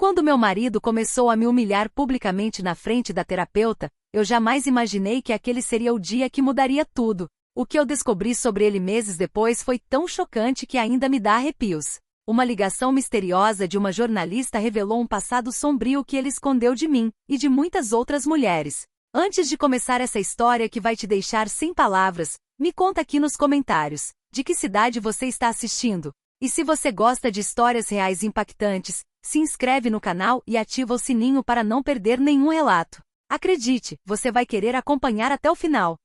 Quando meu marido começou a me humilhar publicamente na frente da terapeuta, eu jamais imaginei que aquele seria o dia que mudaria tudo. O que eu descobri sobre ele meses depois foi tão chocante que ainda me dá arrepios. Uma ligação misteriosa de uma jornalista revelou um passado sombrio que ele escondeu de mim e de muitas outras mulheres. Antes de começar essa história que vai te deixar sem palavras, me conta aqui nos comentários, de que cidade você está assistindo? E se você gosta de histórias reais impactantes, se inscreve no canal e ativa o sininho para não perder nenhum relato. Acredite, você vai querer acompanhar até o final.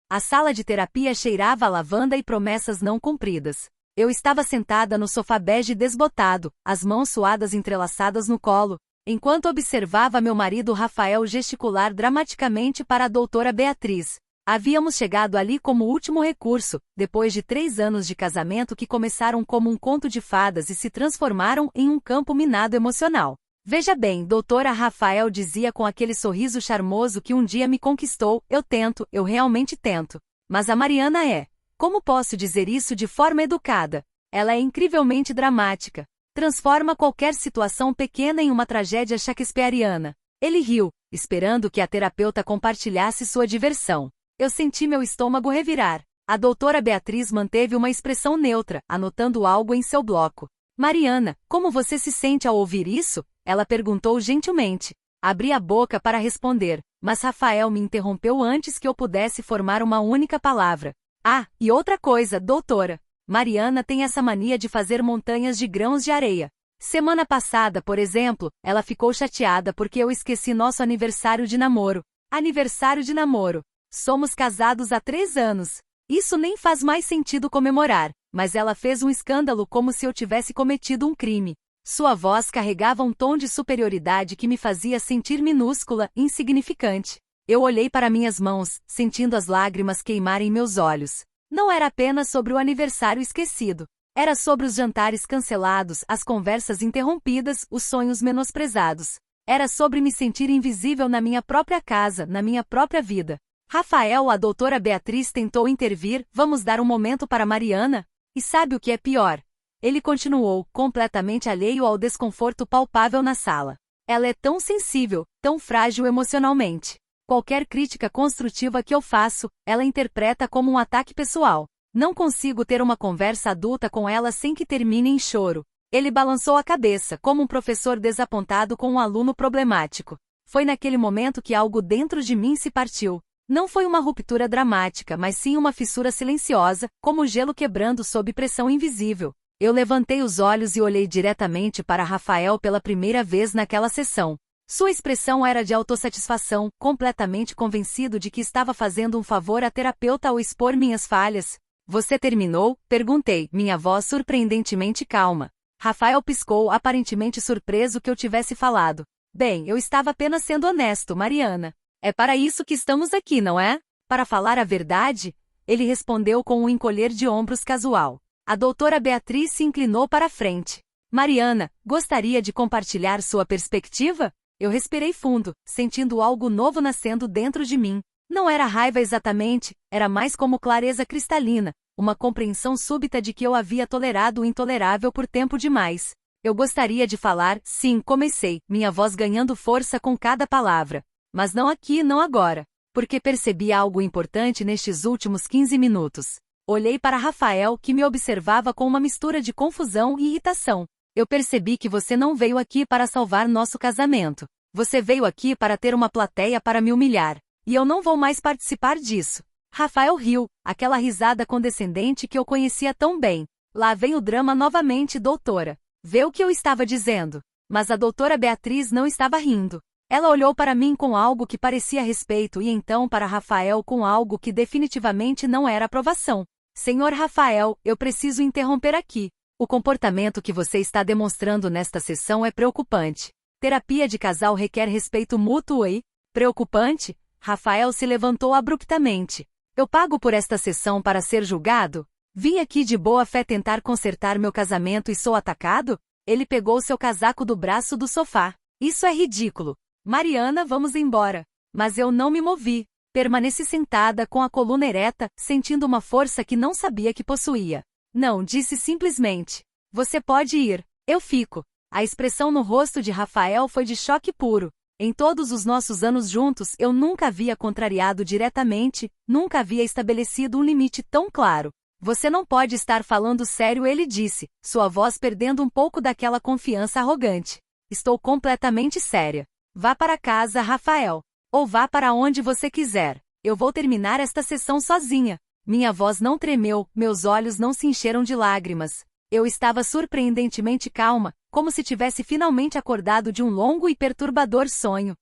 A sala de terapia cheirava a lavanda e promessas não cumpridas. Eu estava sentada no sofá bege desbotado, as mãos suadas entrelaçadas no colo, enquanto observava meu marido Rafael gesticular dramaticamente para a doutora Beatriz. Havíamos chegado ali como último recurso, depois de 3 anos de casamento que começaram como um conto de fadas e se transformaram em um campo minado emocional. Veja bem, doutora, Rafael dizia com aquele sorriso charmoso que um dia me conquistou, eu realmente tento. Mas a Mariana é. Como posso dizer isso de forma educada? Ela é incrivelmente dramática. Transforma qualquer situação pequena em uma tragédia shakespeariana. Ele riu, esperando que a terapeuta compartilhasse sua diversão. Eu senti meu estômago revirar. A doutora Beatriz manteve uma expressão neutra, anotando algo em seu bloco. Mariana, como você se sente ao ouvir isso? Ela perguntou gentilmente. Abri a boca para responder, mas Rafael me interrompeu antes que eu pudesse formar uma única palavra. Ah, e outra coisa, doutora. Mariana tem essa mania de fazer montanhas de grãos de areia. Semana passada, por exemplo, ela ficou chateada porque eu esqueci nosso aniversário de namoro. Aniversário de namoro. Somos casados há 3 anos. Isso nem faz mais sentido comemorar, mas ela fez um escândalo como se eu tivesse cometido um crime. Sua voz carregava um tom de superioridade que me fazia sentir minúscula, insignificante. Eu olhei para minhas mãos, sentindo as lágrimas queimarem meus olhos. Não era apenas sobre o aniversário esquecido. Era sobre os jantares cancelados, as conversas interrompidas, os sonhos menosprezados. Era sobre me sentir invisível na minha própria casa, na minha própria vida. Rafael, a doutora Beatriz tentou intervir, vamos dar um momento para Mariana? E sabe o que é pior? Ele continuou, completamente alheio ao desconforto palpável na sala. Ela é tão sensível, tão frágil emocionalmente. Qualquer crítica construtiva que eu faço, ela interpreta como um ataque pessoal. Não consigo ter uma conversa adulta com ela sem que termine em choro. Ele balançou a cabeça, como um professor desapontado com um aluno problemático. Foi naquele momento que algo dentro de mim se partiu. Não foi uma ruptura dramática, mas sim uma fissura silenciosa, como gelo quebrando sob pressão invisível. Eu levantei os olhos e olhei diretamente para Rafael pela primeira vez naquela sessão. Sua expressão era de autossatisfação, completamente convencido de que estava fazendo um favor à terapeuta ao expor minhas falhas. Você terminou? Perguntei, minha voz surpreendentemente calma. Rafael piscou, aparentemente surpreso que eu tivesse falado. Bem, eu estava apenas sendo honesto, Mariana. É para isso que estamos aqui, não é? Para falar a verdade? Ele respondeu com um encolher de ombros casual. A doutora Beatriz se inclinou para a frente. Mariana, gostaria de compartilhar sua perspectiva? Eu respirei fundo, sentindo algo novo nascendo dentro de mim. Não era raiva exatamente, era mais como clareza cristalina, uma compreensão súbita de que eu havia tolerado o intolerável por tempo demais. Eu gostaria de falar, sim, comecei, minha voz ganhando força com cada palavra. Mas não aqui, não agora. Porque percebi algo importante nestes últimos 15 minutos. Olhei para Rafael, que me observava com uma mistura de confusão e irritação. Eu percebi que você não veio aqui para salvar nosso casamento. Você veio aqui para ter uma plateia para me humilhar. E eu não vou mais participar disso. Rafael riu, aquela risada condescendente que eu conhecia tão bem. Lá vem o drama novamente, doutora. Vê o que eu estava dizendo. Mas a doutora Beatriz não estava rindo. Ela olhou para mim com algo que parecia respeito e então para Rafael com algo que definitivamente não era aprovação. Senhor Rafael, eu preciso interromper aqui. O comportamento que você está demonstrando nesta sessão é preocupante. Terapia de casal requer respeito mútuo e... Preocupante? Rafael se levantou abruptamente. Eu pago por esta sessão para ser julgado? Vim aqui de boa fé tentar consertar meu casamento e sou atacado? Ele pegou seu casaco do braço do sofá. Isso é ridículo. Mariana, vamos embora. Mas eu não me movi. Permaneci sentada com a coluna ereta, sentindo uma força que não sabia que possuía. Não, disse simplesmente. Você pode ir. Eu fico. A expressão no rosto de Rafael foi de choque puro. Em todos os nossos anos juntos, eu nunca havia contrariado diretamente, nunca havia estabelecido um limite tão claro. Você não pode estar falando sério, ele disse, sua voz perdendo um pouco daquela confiança arrogante. Estou completamente séria. Vá para casa, Rafael. Ou vá para onde você quiser. Eu vou terminar esta sessão sozinha. Minha voz não tremeu, meus olhos não se encheram de lágrimas. Eu estava surpreendentemente calma, como se tivesse finalmente acordado de um longo e perturbador sonho.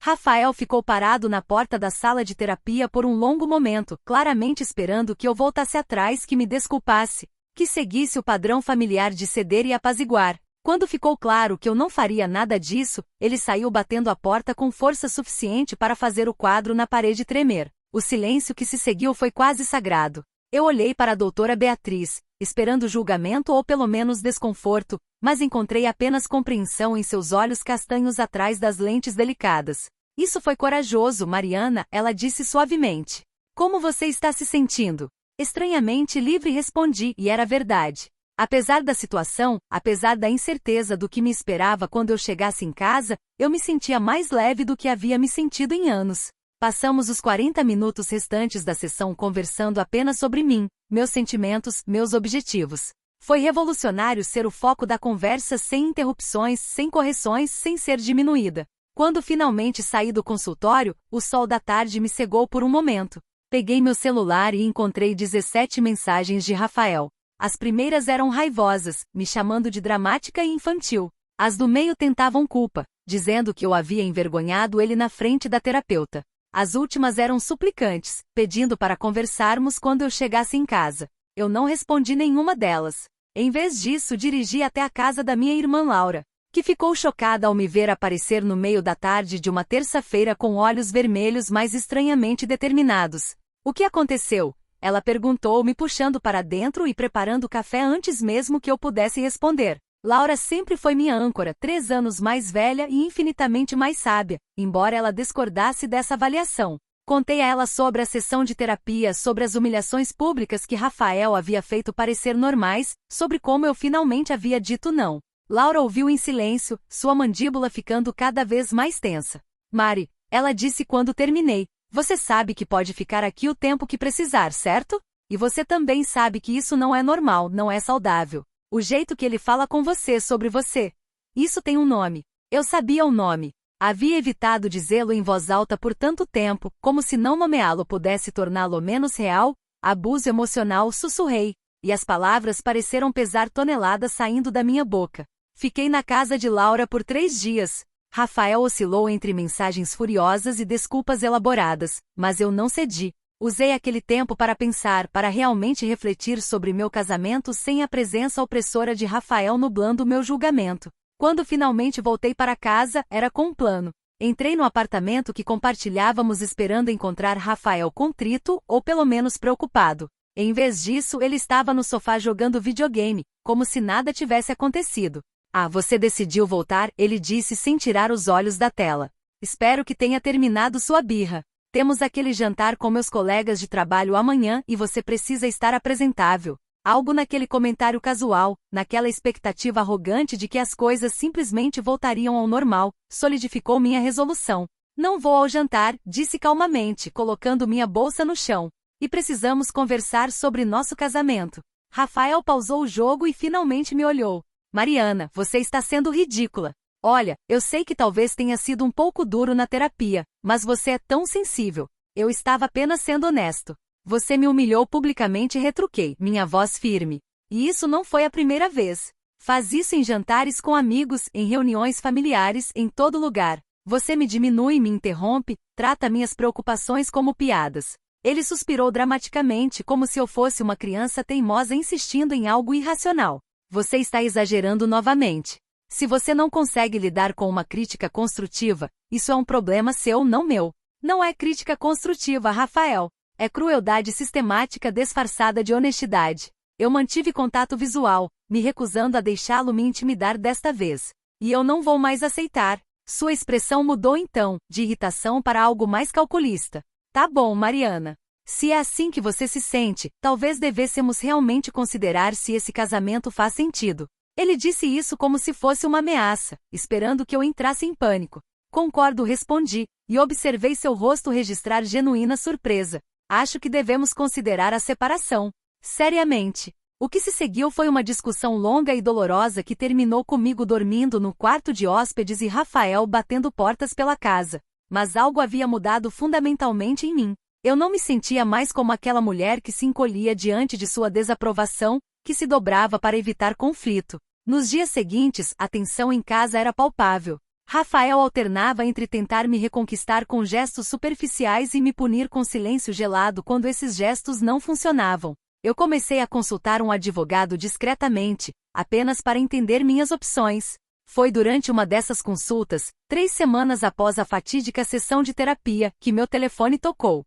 Rafael ficou parado na porta da sala de terapia por um longo momento, claramente esperando que eu voltasse atrás, que me desculpasse, que seguisse o padrão familiar de ceder e apaziguar. Quando ficou claro que eu não faria nada disso, ele saiu batendo a porta com força suficiente para fazer o quadro na parede tremer. O silêncio que se seguiu foi quase sagrado. Eu olhei para a doutora Beatriz, esperando julgamento ou pelo menos desconforto, mas encontrei apenas compreensão em seus olhos castanhos atrás das lentes delicadas. Isso foi corajoso, Mariana, ela disse suavemente. Como você está se sentindo? Estranhamente livre, respondi, e era verdade. Apesar da situação, apesar da incerteza do que me esperava quando eu chegasse em casa, eu me sentia mais leve do que havia me sentido em anos. Passamos os 40 minutos restantes da sessão conversando apenas sobre mim, meus sentimentos, meus objetivos. Foi revolucionário ser o foco da conversa sem interrupções, sem correções, sem ser diminuída. Quando finalmente saí do consultório, o sol da tarde me cegou por um momento. Peguei meu celular e encontrei 17 mensagens de Rafael. As primeiras eram raivosas, me chamando de dramática e infantil. As do meio tentavam culpa, dizendo que eu havia envergonhado ele na frente da terapeuta. As últimas eram suplicantes, pedindo para conversarmos quando eu chegasse em casa. Eu não respondi nenhuma delas. Em vez disso, dirigi até a casa da minha irmã Laura, que ficou chocada ao me ver aparecer no meio da tarde de uma terça-feira com olhos vermelhos mais estranhamente determinados. O que aconteceu? Ela perguntou, me puxando para dentro e preparando café antes mesmo que eu pudesse responder. Laura sempre foi minha âncora, 3 anos mais velha e infinitamente mais sábia, embora ela discordasse dessa avaliação. Contei a ela sobre a sessão de terapia, sobre as humilhações públicas que Rafael havia feito parecer normais, sobre como eu finalmente havia dito não. Laura ouviu em silêncio, sua mandíbula ficando cada vez mais tensa. Mari, ela disse quando terminei, você sabe que pode ficar aqui o tempo que precisar, certo? E você também sabe que isso não é normal, não é saudável. O jeito que ele fala com você sobre você. Isso tem um nome. Eu sabia o nome. Havia evitado dizê-lo em voz alta por tanto tempo, como se não nomeá-lo pudesse torná-lo menos real. Abuso emocional, sussurrei. E as palavras pareceram pesar toneladas saindo da minha boca. Fiquei na casa de Laura por 3 dias. Rafael oscilou entre mensagens furiosas e desculpas elaboradas, mas eu não cedi. Usei aquele tempo para pensar, para realmente refletir sobre meu casamento sem a presença opressora de Rafael nublando meu julgamento. Quando finalmente voltei para casa, era com um plano. Entrei no apartamento que compartilhávamos esperando encontrar Rafael contrito, ou pelo menos preocupado. Em vez disso, ele estava no sofá jogando videogame, como se nada tivesse acontecido. Ah, você decidiu voltar, ele disse sem tirar os olhos da tela. Espero que tenha terminado sua birra. Temos aquele jantar com meus colegas de trabalho amanhã e você precisa estar apresentável. Algo naquele comentário casual, naquela expectativa arrogante de que as coisas simplesmente voltariam ao normal, solidificou minha resolução. Não vou ao jantar, disse calmamente, colocando minha bolsa no chão. E precisamos conversar sobre nosso casamento. Rafael pausou o jogo e finalmente me olhou. Mariana, você está sendo ridícula. Olha, eu sei que talvez tenha sido um pouco duro na terapia, mas você é tão sensível. Eu estava apenas sendo honesto. Você me humilhou publicamente e retruquei, minha voz firme. E isso não foi a primeira vez. Faz isso em jantares com amigos, em reuniões familiares, em todo lugar. Você me diminui e me interrompe, trata minhas preocupações como piadas. Ele suspirou dramaticamente, como se eu fosse uma criança teimosa insistindo em algo irracional. Você está exagerando novamente. Se você não consegue lidar com uma crítica construtiva, isso é um problema seu, não meu. Não é crítica construtiva, Rafael. É crueldade sistemática disfarçada de honestidade. Eu mantive contato visual, me recusando a deixá-lo me intimidar desta vez. E eu não vou mais aceitar. Sua expressão mudou então, de irritação para algo mais calculista. Tá bom, Mariana. Se é assim que você se sente, talvez devêssemos realmente considerar se esse casamento faz sentido. Ele disse isso como se fosse uma ameaça, esperando que eu entrasse em pânico. Concordo, respondi, e observei seu rosto registrar genuína surpresa. Acho que devemos considerar a separação. Seriamente. O que se seguiu foi uma discussão longa e dolorosa que terminou comigo dormindo no quarto de hóspedes e Rafael batendo portas pela casa. Mas algo havia mudado fundamentalmente em mim. Eu não me sentia mais como aquela mulher que se encolhia diante de sua desaprovação, que se dobrava para evitar conflito. Nos dias seguintes, a tensão em casa era palpável. Rafael alternava entre tentar me reconquistar com gestos superficiais e me punir com silêncio gelado quando esses gestos não funcionavam. Eu comecei a consultar um advogado discretamente, apenas para entender minhas opções. Foi durante uma dessas consultas, 3 semanas após a fatídica sessão de terapia, que meu telefone tocou.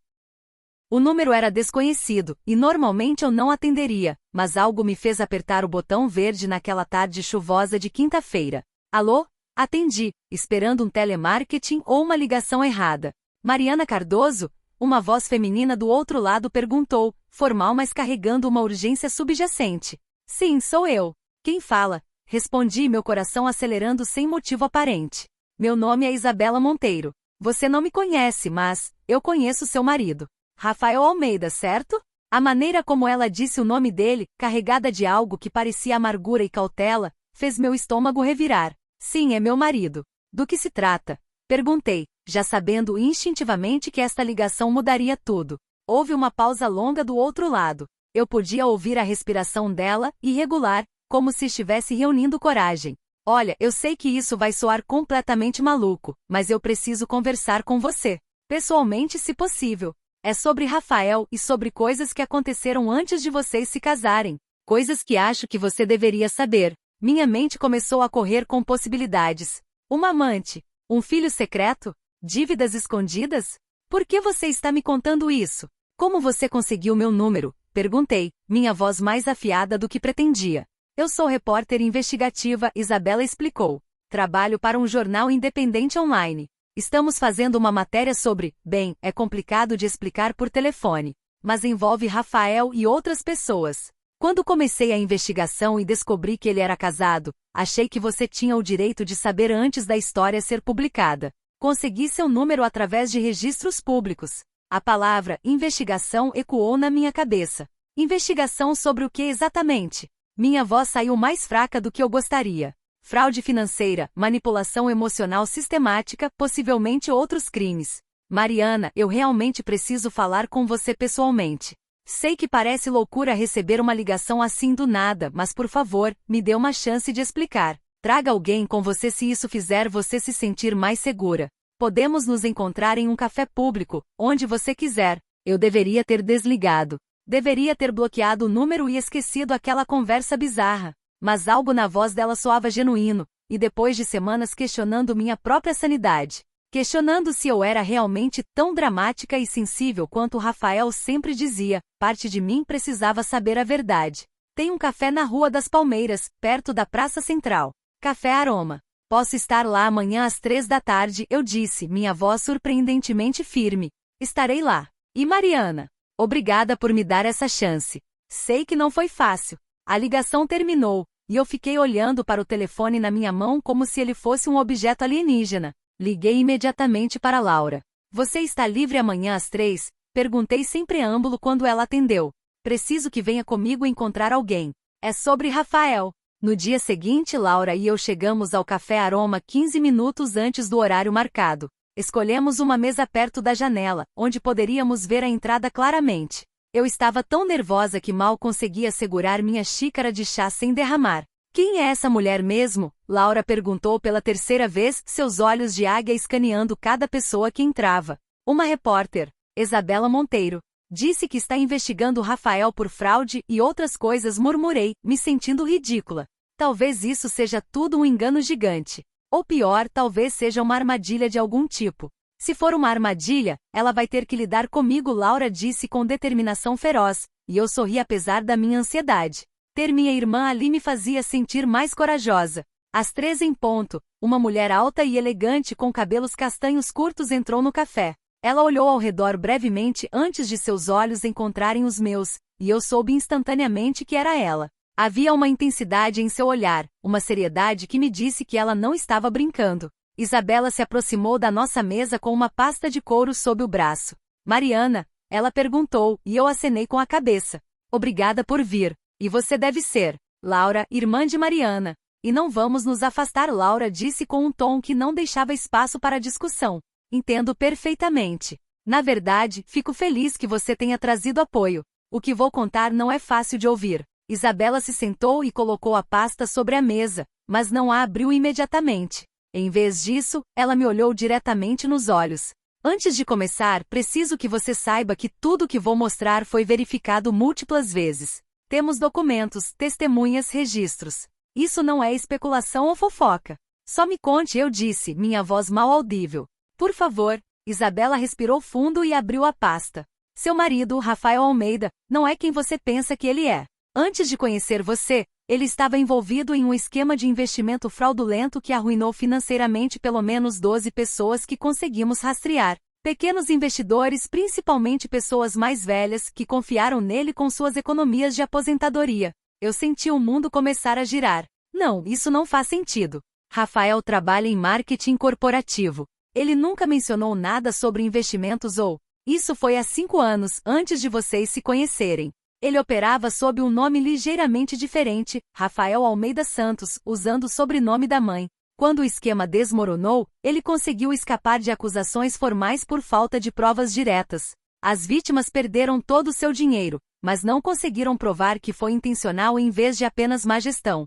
O número era desconhecido, e normalmente eu não atenderia, mas algo me fez apertar o botão verde naquela tarde chuvosa de quinta-feira. Alô? Atendi, esperando um telemarketing ou uma ligação errada. Mariana Cardoso? Uma voz feminina do outro lado perguntou, formal mas carregando uma urgência subjacente. Sim, sou eu. Quem fala? Respondi, meu coração acelerando sem motivo aparente. Meu nome é Isabela Monteiro. Você não me conhece, mas eu conheço seu marido. Rafael Almeida, certo? A maneira como ela disse o nome dele, carregada de algo que parecia amargura e cautela, fez meu estômago revirar. Sim, é meu marido. Do que se trata? Perguntei, já sabendo instintivamente que esta ligação mudaria tudo. Houve uma pausa longa do outro lado. Eu podia ouvir a respiração dela, irregular, como se estivesse reunindo coragem. Olha, eu sei que isso vai soar completamente maluco, mas eu preciso conversar com você. Pessoalmente, se possível. É sobre Rafael e sobre coisas que aconteceram antes de vocês se casarem. Coisas que acho que você deveria saber. Minha mente começou a correr com possibilidades. Uma amante? Um filho secreto? Dívidas escondidas? Por que você está me contando isso? Como você conseguiu meu número? Perguntei, minha voz mais afiada do que pretendia. Eu sou repórter investigativa, Isabela explicou. Trabalho para um jornal independente online. Estamos fazendo uma matéria sobre, bem, é complicado de explicar por telefone, mas envolve Rafael e outras pessoas. Quando comecei a investigação e descobri que ele era casado, achei que você tinha o direito de saber antes da história ser publicada. Consegui seu número através de registros públicos. A palavra investigação ecoou na minha cabeça. Investigação sobre o que exatamente? Minha voz saiu mais fraca do que eu gostaria. Fraude financeira, manipulação emocional sistemática, possivelmente outros crimes. Mariana, eu realmente preciso falar com você pessoalmente. Sei que parece loucura receber uma ligação assim do nada, mas por favor, me dê uma chance de explicar. Traga alguém com você se isso fizer você se sentir mais segura. Podemos nos encontrar em um café público, onde você quiser. Eu deveria ter desligado. Deveria ter bloqueado o número e esquecido aquela conversa bizarra. Mas algo na voz dela soava genuíno, e depois de semanas questionando minha própria sanidade, questionando se eu era realmente tão dramática e sensível quanto Rafael sempre dizia, parte de mim precisava saber a verdade. Tem um café na Rua das Palmeiras, perto da Praça Central. Café Aroma. Posso estar lá amanhã às 3 da tarde, eu disse, minha voz surpreendentemente firme. Estarei lá. E Mariana? Obrigada por me dar essa chance. Sei que não foi fácil. A ligação terminou, e eu fiquei olhando para o telefone na minha mão como se ele fosse um objeto alienígena. Liguei imediatamente para Laura. Você está livre amanhã às 3? Perguntei sem preâmbulo quando ela atendeu. Preciso que venha comigo encontrar alguém. É sobre Rafael. No dia seguinte, Laura e eu chegamos ao Café Aroma 15 minutos antes do horário marcado. Escolhemos uma mesa perto da janela, onde poderíamos ver a entrada claramente. Eu estava tão nervosa que mal conseguia segurar minha xícara de chá sem derramar. Quem é essa mulher mesmo? Laura perguntou pela terceira vez, seus olhos de águia escaneando cada pessoa que entrava. Uma repórter, Isabela Monteiro. Disse que está investigando Rafael por fraude e outras coisas, murmurei, me sentindo ridícula. Talvez isso seja tudo um engano gigante. Ou pior, talvez seja uma armadilha de algum tipo. Se for uma armadilha, ela vai ter que lidar comigo, Laura disse com determinação feroz, e eu sorri apesar da minha ansiedade. Ter minha irmã ali me fazia sentir mais corajosa. Às 3 em ponto, uma mulher alta e elegante com cabelos castanhos curtos entrou no café. Ela olhou ao redor brevemente antes de seus olhos encontrarem os meus, e eu soube instantaneamente que era ela. Havia uma intensidade em seu olhar, uma seriedade que me disse que ela não estava brincando. Isabela se aproximou da nossa mesa com uma pasta de couro sob o braço. Mariana, ela perguntou, e eu acenei com a cabeça. Obrigada por vir. E você deve ser Laura, irmã de Mariana. E não vamos nos afastar, Laura disse com um tom que não deixava espaço para discussão. Entendo perfeitamente. Na verdade, fico feliz que você tenha trazido apoio. O que vou contar não é fácil de ouvir. Isabela se sentou e colocou a pasta sobre a mesa, mas não a abriu imediatamente. Em vez disso, ela me olhou diretamente nos olhos. Antes de começar, preciso que você saiba que tudo o que vou mostrar foi verificado múltiplas vezes. Temos documentos, testemunhas, registros. Isso não é especulação ou fofoca. Só me conte, eu disse, minha voz mal audível. Por favor. Isabela respirou fundo e abriu a pasta. Seu marido, Rafael Almeida, não é quem você pensa que ele é. Antes de conhecer você, ele estava envolvido em um esquema de investimento fraudulento que arruinou financeiramente pelo menos 12 pessoas que conseguimos rastrear. Pequenos investidores, principalmente pessoas mais velhas, que confiaram nele com suas economias de aposentadoria. Eu senti o mundo começar a girar. Não, isso não faz sentido. Rafael trabalha em marketing corporativo. Ele nunca mencionou nada sobre investimentos ou... Isso foi há 5 anos, antes de vocês se conhecerem. Ele operava sob um nome ligeiramente diferente, Rafael Almeida Santos, usando o sobrenome da mãe. Quando o esquema desmoronou, ele conseguiu escapar de acusações formais por falta de provas diretas. As vítimas perderam todo o seu dinheiro, mas não conseguiram provar que foi intencional em vez de apenas má gestão.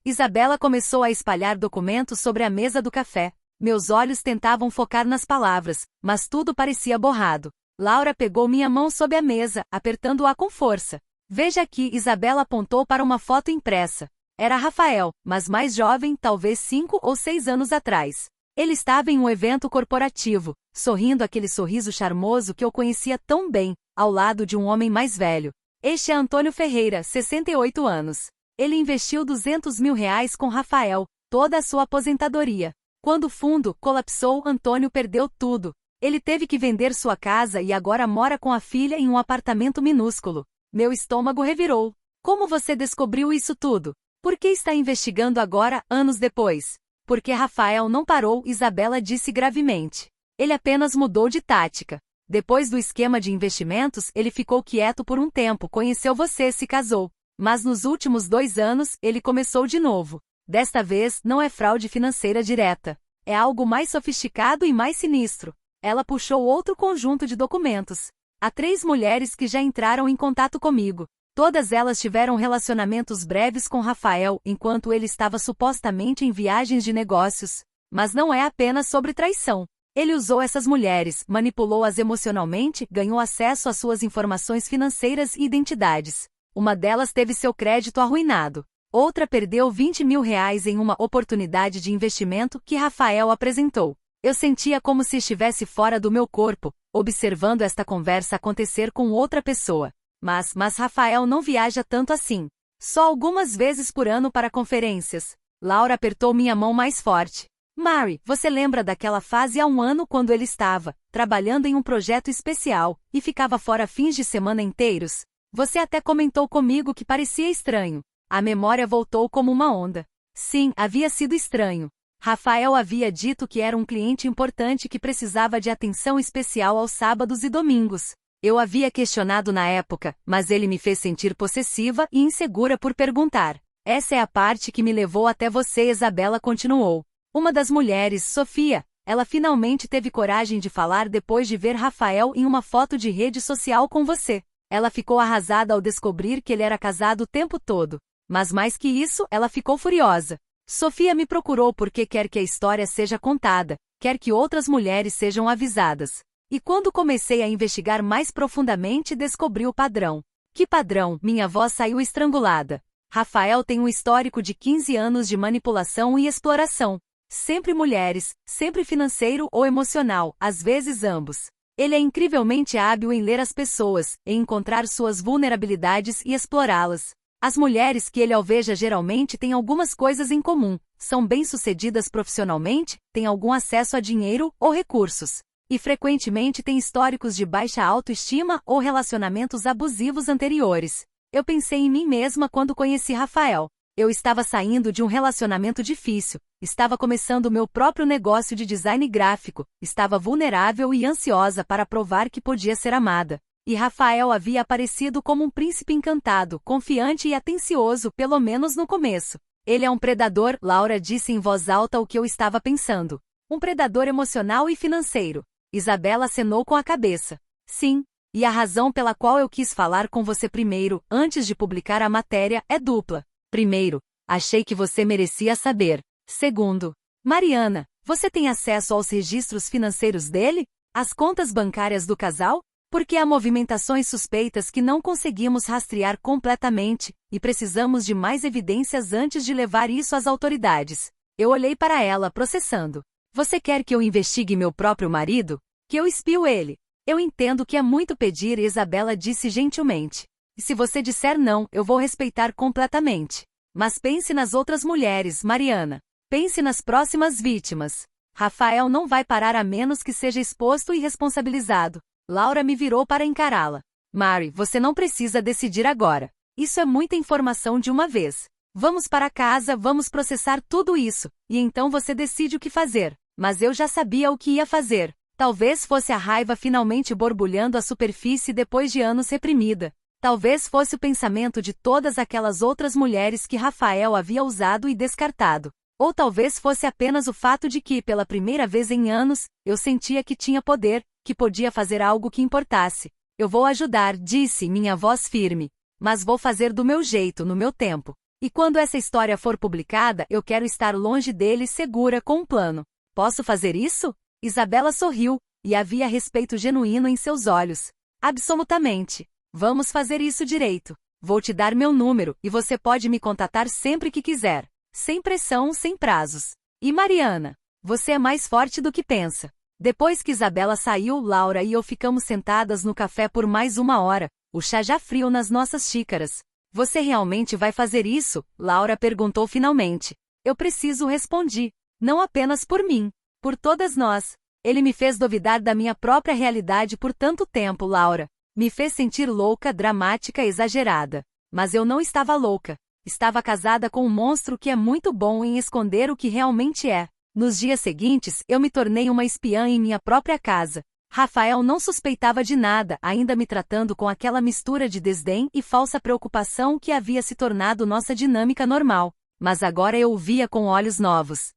Isabela começou a espalhar documentos sobre a mesa do café. Meus olhos tentavam focar nas palavras, mas tudo parecia borrado. Laura pegou minha mão sob a mesa, apertando-a com força. Veja aqui, Isabela apontou para uma foto impressa. Era Rafael, mas mais jovem, talvez 5 ou 6 anos atrás. Ele estava em um evento corporativo, sorrindo aquele sorriso charmoso que eu conhecia tão bem, ao lado de um homem mais velho. Este é Antônio Ferreira, 68 anos. Ele investiu R$200 mil com Rafael, toda a sua aposentadoria. Quando o fundo colapsou, Antônio perdeu tudo. Ele teve que vender sua casa e agora mora com a filha em um apartamento minúsculo. Meu estômago revirou. Como você descobriu isso tudo? Por que está investigando agora, anos depois? Porque Rafael não parou, Isabela disse gravemente. Ele apenas mudou de tática. Depois do esquema de investimentos, ele ficou quieto por um tempo, conheceu você, se casou. Mas nos últimos 2 anos, ele começou de novo. Desta vez, não é fraude financeira direta. É algo mais sofisticado e mais sinistro. Ela puxou outro conjunto de documentos. Há 3 mulheres que já entraram em contato comigo. Todas elas tiveram relacionamentos breves com Rafael enquanto ele estava supostamente em viagens de negócios. Mas não é apenas sobre traição. Ele usou essas mulheres, manipulou-as emocionalmente, ganhou acesso às suas informações financeiras e identidades. Uma delas teve seu crédito arruinado. Outra perdeu R$20 mil em uma oportunidade de investimento que Rafael apresentou. Eu sentia como se estivesse fora do meu corpo, observando esta conversa acontecer com outra pessoa. Mas Rafael não viaja tanto assim. Só algumas vezes por ano para conferências. Laura apertou minha mão mais forte. Mary, você lembra daquela fase há 1 ano quando ele estava trabalhando em um projeto especial e ficava fora fins de semana inteiros? Você até comentou comigo que parecia estranho. A memória voltou como uma onda. Sim, havia sido estranho. Rafael havia dito que era um cliente importante que precisava de atenção especial aos sábados e domingos. Eu havia questionado na época, mas ele me fez sentir possessiva e insegura por perguntar. Essa é a parte que me levou até você, Isabela continuou. Uma das mulheres, Sofia, ela finalmente teve coragem de falar depois de ver Rafael em uma foto de rede social com você. Ela ficou arrasada ao descobrir que ele era casado o tempo todo. Mas mais que isso, ela ficou furiosa. Sofia me procurou porque quer que a história seja contada, quer que outras mulheres sejam avisadas. E quando comecei a investigar mais profundamente, descobri o padrão. Que padrão? Minha voz saiu estrangulada. Rafael tem um histórico de 15 anos de manipulação e exploração. Sempre mulheres, sempre financeiro ou emocional, às vezes ambos. Ele é incrivelmente hábil em ler as pessoas, em encontrar suas vulnerabilidades e explorá-las. As mulheres que ele alveja geralmente têm algumas coisas em comum, são bem-sucedidas profissionalmente, têm algum acesso a dinheiro ou recursos. E frequentemente têm históricos de baixa autoestima ou relacionamentos abusivos anteriores. Eu pensei em mim mesma quando conheci Rafael. Eu estava saindo de um relacionamento difícil, estava começando o meu próprio negócio de design gráfico, estava vulnerável e ansiosa para provar que podia ser amada. E Rafael havia aparecido como um príncipe encantado, confiante e atencioso, pelo menos no começo. Ele é um predador, Laura disse em voz alta o que eu estava pensando. Um predador emocional e financeiro. Isabela acenou com a cabeça. Sim, e a razão pela qual eu quis falar com você primeiro, antes de publicar a matéria, é dupla. Primeiro, achei que você merecia saber. Segundo, Mariana, você tem acesso aos registros financeiros dele? Às contas bancárias do casal? Porque há movimentações suspeitas que não conseguimos rastrear completamente, e precisamos de mais evidências antes de levar isso às autoridades. Eu olhei para ela, processando. Você quer que eu investigue meu próprio marido? Que eu espio ele? Eu entendo que é muito pedir, Isabela disse gentilmente. E se você disser não, eu vou respeitar completamente. Mas pense nas outras mulheres, Mariana. Pense nas próximas vítimas. Rafael não vai parar a menos que seja exposto e responsabilizado. Laura me virou para encará-la. Mary, você não precisa decidir agora. Isso é muita informação de uma vez. Vamos para casa, vamos processar tudo isso, e então você decide o que fazer. Mas eu já sabia o que ia fazer. Talvez fosse a raiva finalmente borbulhando à superfície depois de anos reprimida. Talvez fosse o pensamento de todas aquelas outras mulheres que Rafael havia usado e descartado. Ou talvez fosse apenas o fato de que, pela primeira vez em anos, eu sentia que tinha poder, que podia fazer algo que importasse. Eu vou ajudar, disse minha voz firme. Mas vou fazer do meu jeito, no meu tempo. E quando essa história for publicada, eu quero estar longe dele segura com um plano. Posso fazer isso? Isabela sorriu, e havia respeito genuíno em seus olhos. Absolutamente. Vamos fazer isso direito. Vou te dar meu número, e você pode me contatar sempre que quiser. Sem pressão, sem prazos. E Mariana? Você é mais forte do que pensa. Depois que Isabela saiu, Laura e eu ficamos sentadas no café por mais 1 hora, o chá já frio nas nossas xícaras. Você realmente vai fazer isso? Laura perguntou finalmente. Eu preciso, respondi. Não apenas por mim. Por todas nós. Ele me fez duvidar da minha própria realidade por tanto tempo, Laura. Me fez sentir louca, dramática, exagerada. Mas eu não estava louca. Estava casada com um monstro que é muito bom em esconder o que realmente é. Nos dias seguintes, eu me tornei uma espiã em minha própria casa. Rafael não suspeitava de nada, ainda me tratando com aquela mistura de desdém e falsa preocupação que havia se tornado nossa dinâmica normal. Mas agora eu o via com olhos novos.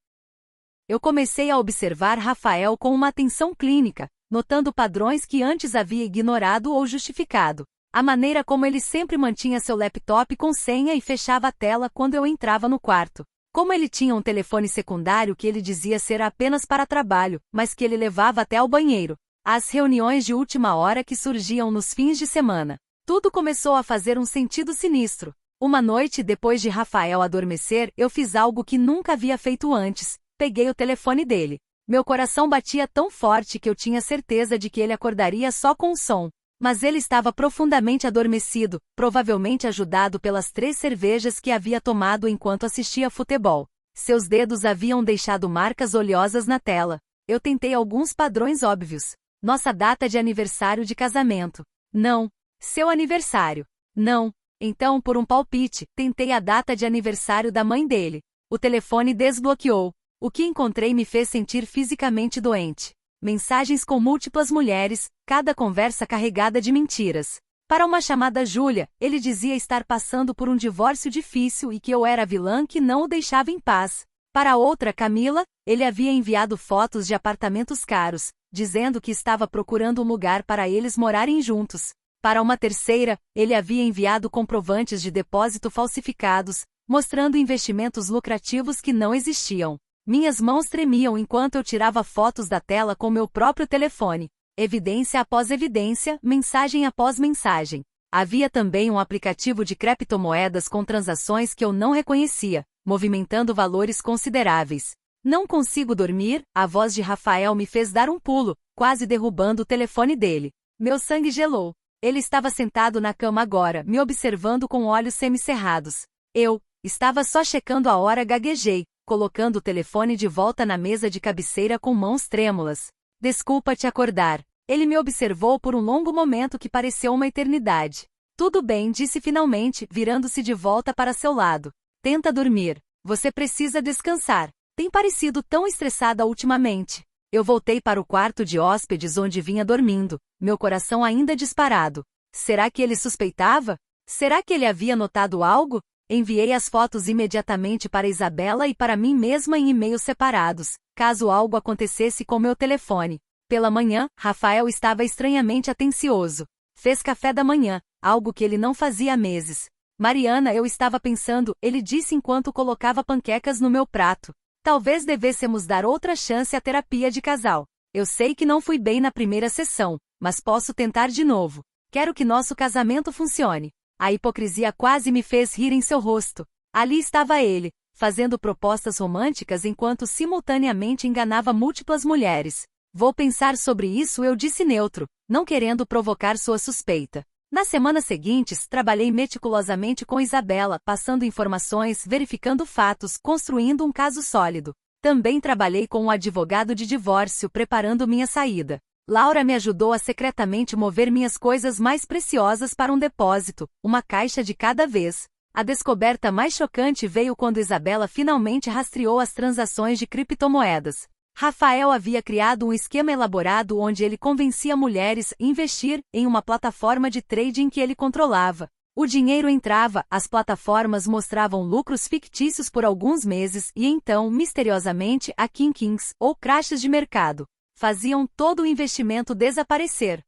Eu comecei a observar Rafael com uma atenção clínica, notando padrões que antes havia ignorado ou justificado. A maneira como ele sempre mantinha seu laptop com senha e fechava a tela quando eu entrava no quarto. Como ele tinha um telefone secundário que ele dizia ser apenas para trabalho, mas que ele levava até ao banheiro. As reuniões de última hora que surgiam nos fins de semana. Tudo começou a fazer um sentido sinistro. Uma noite depois de Rafael adormecer, eu fiz algo que nunca havia feito antes. Peguei o telefone dele. Meu coração batia tão forte que eu tinha certeza de que ele acordaria só com o som. Mas ele estava profundamente adormecido, provavelmente ajudado pelas 3 cervejas que havia tomado enquanto assistia futebol. Seus dedos haviam deixado marcas oleosas na tela. Eu tentei alguns padrões óbvios. Nossa data de aniversário de casamento. Não. Seu aniversário. Não. Então, por um palpite, tentei a data de aniversário da mãe dele. O telefone desbloqueou. O que encontrei me fez sentir fisicamente doente. Mensagens com múltiplas mulheres, cada conversa carregada de mentiras. Para uma chamada Júlia, ele dizia estar passando por um divórcio difícil e que eu era a vilã que não o deixava em paz. Para outra, Camila, ele havia enviado fotos de apartamentos caros, dizendo que estava procurando um lugar para eles morarem juntos. Para uma terceira, ele havia enviado comprovantes de depósito falsificados, mostrando investimentos lucrativos que não existiam. Minhas mãos tremiam enquanto eu tirava fotos da tela com meu próprio telefone. Evidência após evidência, mensagem após mensagem. Havia também um aplicativo de criptomoedas com transações que eu não reconhecia, movimentando valores consideráveis. Não consigo dormir, a voz de Rafael me fez dar um pulo, quase derrubando o telefone dele. Meu sangue gelou. Ele estava sentado na cama agora, me observando com olhos semicerrados. Eu estava só checando a hora, gaguejei, colocando o telefone de volta na mesa de cabeceira com mãos trêmulas. Desculpa te acordar. Ele me observou por um longo momento que pareceu uma eternidade. Tudo bem, disse finalmente, virando-se de volta para seu lado. Tenta dormir. Você precisa descansar. Tem parecido tão estressada ultimamente. Eu voltei para o quarto de hóspedes onde vinha dormindo, meu coração ainda disparado. Será que ele suspeitava? Será que ele havia notado algo? Enviei as fotos imediatamente para Isabela e para mim mesma em e-mails separados, caso algo acontecesse com meu telefone. Pela manhã, Rafael estava estranhamente atencioso. Fez café da manhã, algo que ele não fazia há meses. Mariana, eu estava pensando, ele disse enquanto colocava panquecas no meu prato. Talvez devêssemos dar outra chance à terapia de casal. Eu sei que não fui bem na primeira sessão, mas posso tentar de novo. Quero que nosso casamento funcione. A hipocrisia quase me fez rir em seu rosto. Ali estava ele, fazendo propostas românticas enquanto simultaneamente enganava múltiplas mulheres. Vou pensar sobre isso, eu disse neutro, não querendo provocar sua suspeita. Nas semanas seguintes, trabalhei meticulosamente com Isabela, passando informações, verificando fatos, construindo um caso sólido. Também trabalhei com um advogado de divórcio, preparando minha saída. Laura me ajudou a secretamente mover minhas coisas mais preciosas para um depósito, uma caixa de cada vez. A descoberta mais chocante veio quando Isabela finalmente rastreou as transações de criptomoedas. Rafael havia criado um esquema elaborado onde ele convencia mulheres a investir em uma plataforma de trading que ele controlava. O dinheiro entrava, as plataformas mostravam lucros fictícios por alguns meses e então, misteriosamente, a kinkings, ou crashes de mercado, faziam todo o investimento desaparecer.